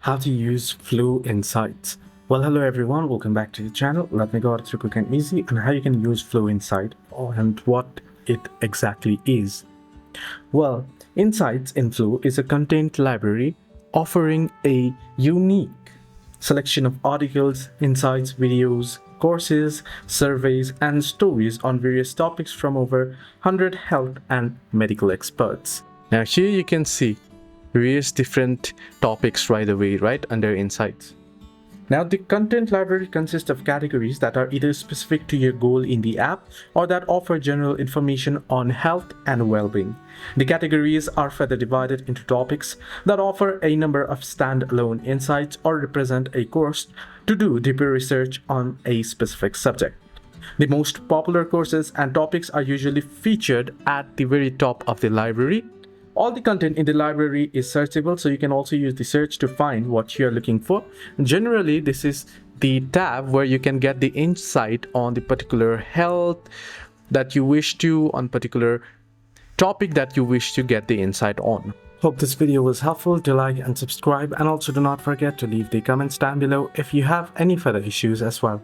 How to use Flo Insights. Well, hello everyone, welcome back to the channel. Let me go through quick and easy on how you can use Flo Insight and what it exactly is. Well, Insights in Flo is a content library offering a unique selection of articles, insights, videos, courses, surveys, and stories on various topics from over 100 health and medical experts. Now here you can see various different topics right away, right under Insights. Now the content library consists of categories that are either specific to your goal in the app or that offer general information on health and well-being. The categories are further divided into topics that offer a number of standalone insights or represent a course to do deeper research on a specific subject. The most popular courses and topics are usually featured at the very top of the library. All the content in the library is searchable, so you can also use the search to find what you're looking for. Generally, this is the tab where you can get the insight on the particular health that you wish to, on particular topic that you wish to get the insight on. Hope this video was helpful. Do like and subscribe, and also do not forget to leave the comments down below if you have any further issues as well.